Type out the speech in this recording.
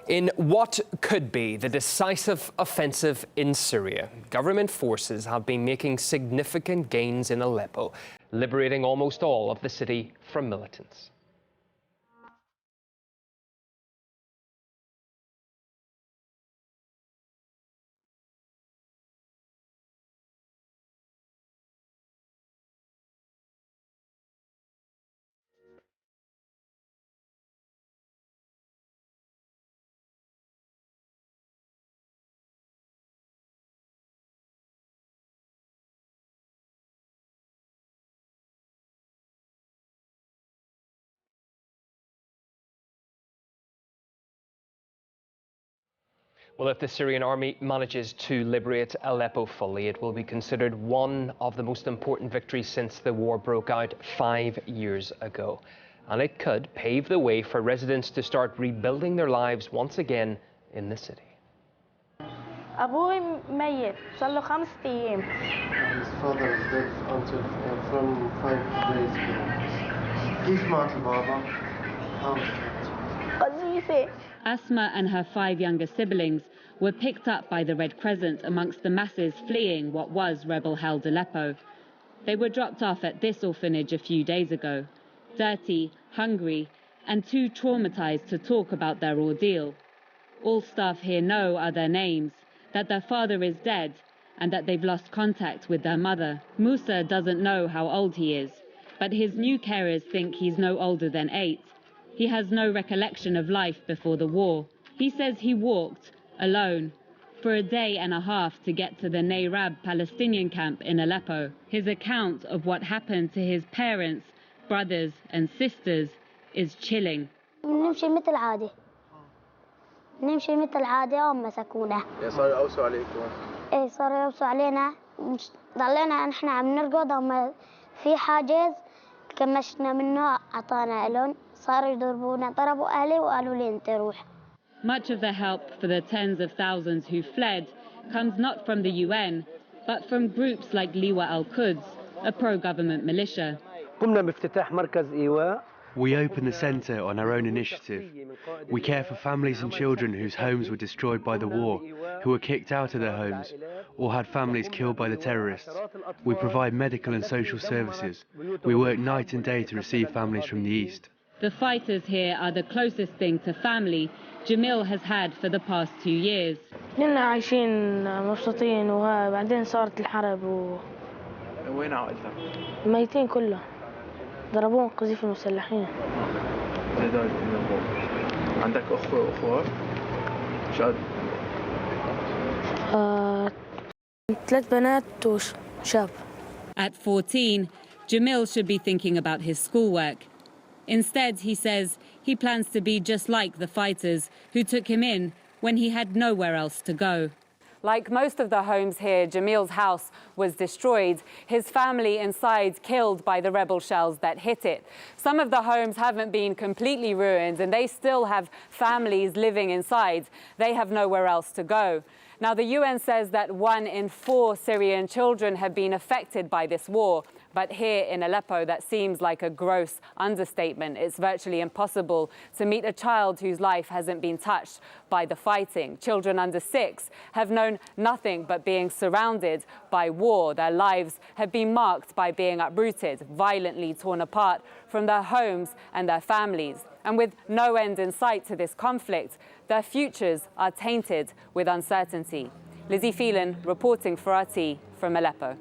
In what could be the decisive offensive in Syria, government forces have been making significant gains in Aleppo, liberating almost all of the city from militants. Well, if the Syrian army manages to liberate Aleppo fully, it will be considered one of the most important victories since the war broke out 5 years ago. And it could pave the way for residents to start rebuilding their lives once again in the city. أبوي ميت صار له 5 أيام. His father is dead from 5 days ago. كيف مات البابا؟ قذيفة. Asma and her 5 younger siblings were picked up by the Red Crescent amongst the masses fleeing what was rebel-held Aleppo. They were dropped off at this orphanage a few days ago, dirty, hungry, and too traumatized to talk about their ordeal. All staff here know are their names, that their father is dead, and that they've lost contact with their mother. Musa doesn't know how old he is, but his new carers think he's no older than 8. He has no recollection of life before the war. He says he walked, alone, for a day and a half to get to the Nayrab Palestinian camp in Aleppo. His account of what happened to his parents, brothers and sisters is chilling. نمشي مثل عادي. نمشي مثل عادي مسكونا. صاروا يوصوا عليكم. إيه صاروا يوصوا علينا. ضلينا نحن عم نرقد وما في حاجز كمشنا منه عطانا لهم. صاروا يضربونا ضربوا أهلي وقالوا لي أنت روح. Much of the help for the tens of thousands who fled comes not from the UN, but from groups like Liwa al-Quds, a pro-government militia. We opened the centre on our own initiative. We care for families and children whose homes were destroyed by the war, who were kicked out of their homes, or had families killed by the terrorists. We provide medical and social services. We work night and day to receive families from the east. The fighters here are the closest thing to family Jamil has had for the past 2 years. كنا عايشين مبسوطين وبعدين صارت الحرب وين عائلتك؟ ميتين كلهم. ضربوهم قذيفة مسلحين. عندك أخوات؟ شاد؟ 3 بنات وشاب. At 14, Jamil should be thinking about his schoolwork. Instead, he says he plans to be just like the fighters who took him in when he had nowhere else to go. Like most of the homes here, Jamil's house was destroyed, his family inside killed by the rebel shells that hit it. Some of the homes haven't been completely ruined and they still have families living inside. They have nowhere else to go. Now, the UN says that 1 in 4 Syrian children have been affected by this war. But here in Aleppo, that seems like a gross understatement. It's virtually impossible to meet a child whose life hasn't been touched by the fighting. Children under 6 have known nothing but being surrounded by war. Their lives have been marked by being uprooted, violently torn apart from their homes and their families. And with no end in sight to this conflict, their futures are tainted with uncertainty. Lizzie Phelan reporting for RT from Aleppo.